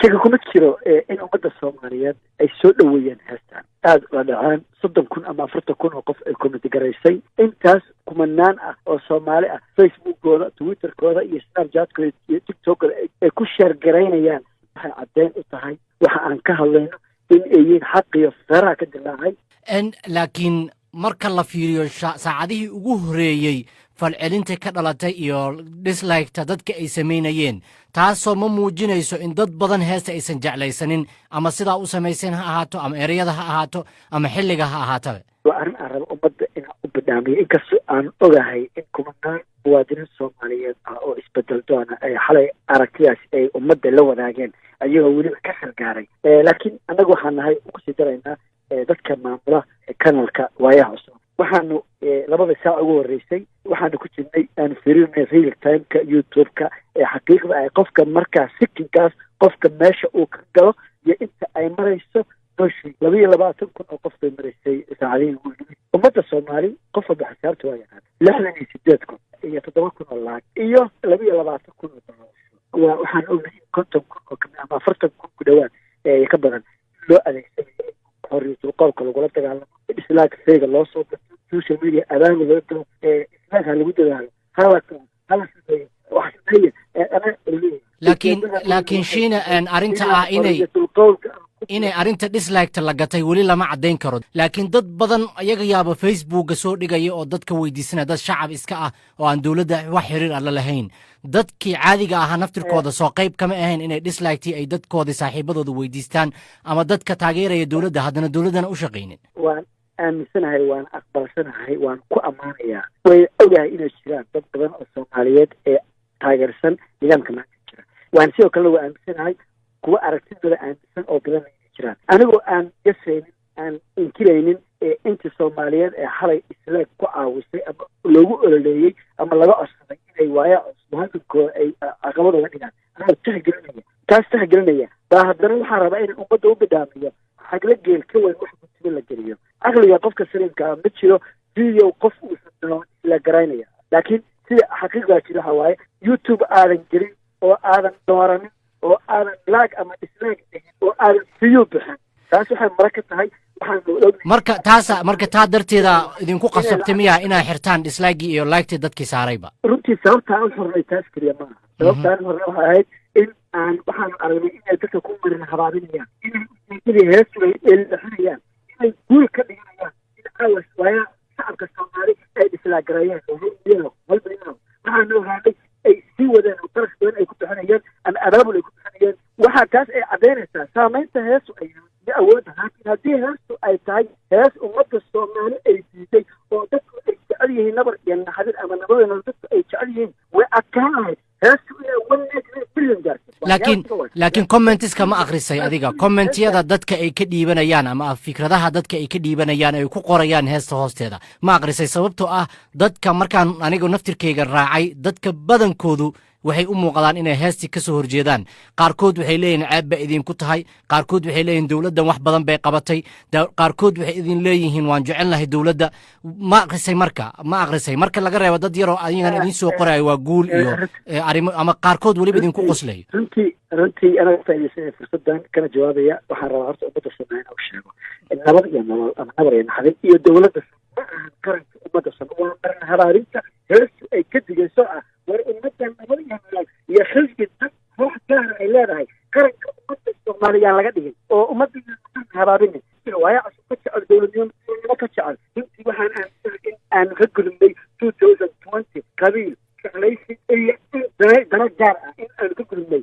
shaki kuma jiro in ummadda Soomaaliyeed ay soo dhaweeyeen heestan aad la dhacaan 30,000 ama 40,000 oo qof ay comment garaysay intaas kumanaan ah oo Soomaali ah Facebook-kooda Twitter-kooda iyo Snapchat-kooda iyo TikTok-kooda ay ku share garaynayaan waxay caddeyn u tahay waxa aan ka hadlayno in ay yihiin xaq iyo faraha ka dilaacay laakiin marka la fiiriyo saacadihii ugu horeeyey falcelinta ka dhalatay iyo dislike-ta dadka ay samaynayeen taasoo ma muujinayso in dad badan heesta aysan jeclaysanin ama sidaa u samaysan ha ahaato ama ereyada ha ahaato ama xilliga ha ahaataba waa arrin aan rabo ummadda inaan u bidhaamiyo inkastoo aan ogahay in kumanaan muwaadiniin Soomaaliyeed ah oo isbedel doona ay xalay aragtidaas ay ummadda la wadaageen ayagoo weliba ka sargaaray laakiin annagu waxaan nahay ugu sii daraynaa dadka maamula kanalka waayaha cusub waxaanu labada saac ugu horeysay waxaanu ku jirnay aanu fiirinay real time-ka YouTube-ka xaqiiqda ay qofka markaa sikinkaas qofka meesha uu ka galo iyo inta ay marayso nooshii 22,000 oo qof bay maraysay saacadihii ugu dhigay ummadda Soomaali qof walba xisaabta waa yaqaan 68,000 iyo 7,000 oo laag iyo 22,000 oo dollar waxaan ognahay 50,000 oo kamid ama 40,000 ku dhawaad ka badan loo adeegsanay xorriyadda qowlka lagula dagaalamo islaamka feega loo soo baxo social media abaabul loo diro islaamka lagu dadaalo hala sameeyo wax sameeyo laakiin shiina arrinta ah inay arrinta dislike-ta la gatay weli lama caddayn karo laakiin dad badan ayaga yaaba Facebook-ga soo dhigaya oo dadka weydiisanaya dad shacab iska ah oo aan dowladda wax xiriir ah la lahayn dadkii caadiga ahaa naftirkooda soo qayb kama ahayn inay dislike-tii ay dadkoodii saaxiibadooda weydiistaan ama dadka taageeraya dowladda haddana dowladdana u shaqaynin waan aaminsanahay waan aqbalsanahay waan ku ammaanayaa way ogahay inay jiraan dad badan oo Soomaaliyeed ee taageersan nidaamka maanta jira waan sidoo kale waa aaminsanahay kuwa aragtidooda aaminsan oo badan inay jiraan anigoo aan gasaynin aan inkiraynin intii Soomaaliyeed ee xalay islaag ku caawisay ama loogu ololeeyey ama laga codsaday inay waaya cusub halkooda ay caqabad uga dhigaan anaa tixgelinaya baa haddana waxaan rabaa inay ummadda u bidhaamiyo xagla geel ka weyn wax gudtimo la geliyo caqliga qofka saliimka ma jiro video qof uusan doon la garaynaya laakiin sida xaqiiqda jira waxa waaye YouTube aadan gelin oo aadan dooranin oo aadan like ama dislike oo aadan view bixin taas waxay marka tahay marka taa darteeda idinku qasabtay miyaa inaa xirtaan dislike iyo like dadkii saarayba runtii sababta aan xornay taas kaliya maaha sababta aan xornay waxay ahayd in aan waxaan aragnay inay dadka ku marin habaabinayaan inay heesay eelixinayaan inay guul ka dhiganayaan in awas waaya shacabka Soomaali ay dislike gareeyaan waxaan ogaanay ay sii wadeen oo qarash badan ay ku bixinayaan ama abaabul ay ku bixinayaan waxaa taas ay caddaynaysaa saamaynta heesu ay awoodda laakiin haddii heestu ay tahay hees ummadda Soomaali ay diiday oo dadku ay jecel yihiin nabar iyo naxariis ama nabadeena dadku ay jecel yihiin way adkaanahay heestu inay 1 billion gaarto laakiin commentiska ma akhrisay adiga commentiyada dadka ay ka dhiibanayaan ama fikradaha dadka ay ka dhiibanayaan ay ku qorayaan heesta hoosteeda ma akhrisay sababtoo ah dadka markaan aniga naftirkayga raacay dadka badankoodu waxay u muuqdaan inay heestii ka soo horjeedaan qaarkood waxay leeyihiin ceeb ba idinku tahay qaarkood waxay leeyihiin dowladdan wax badan bay qabatay qaarkood waxay idin leeyihiin waan jecelnahay dowladda ma akhrisay marka laga reebo dad yaroo ayagan idin soo qorayo waa guul iyo arrimo ama qaarkood weliba idinku qoslayo runtii anaga faa'iidaysanaya fursaddan kana jawaabaya waxaan rabaa horta ummadda Soomaaliyeed oo sheego nabad iyo nolol ama nabar iyo naxariis iyo dowladda qaranka ummadda Soomaaliyeed waa marin habaarinta heestu ay ka digayso ah war ummadda nabad iyo nolol iyo xisbi dad wax gaar ay leedahay qaranka ummadda Soomaaliyeed laga dhigay oo ummadda habaabin waaya cusub ka jecel dowladnimo ka jecel runtii waxaan aaminsanahay in aan ka gudubnay 2020 qabiil jeclaysi iyo dana gaar ah in aan ka gudubnay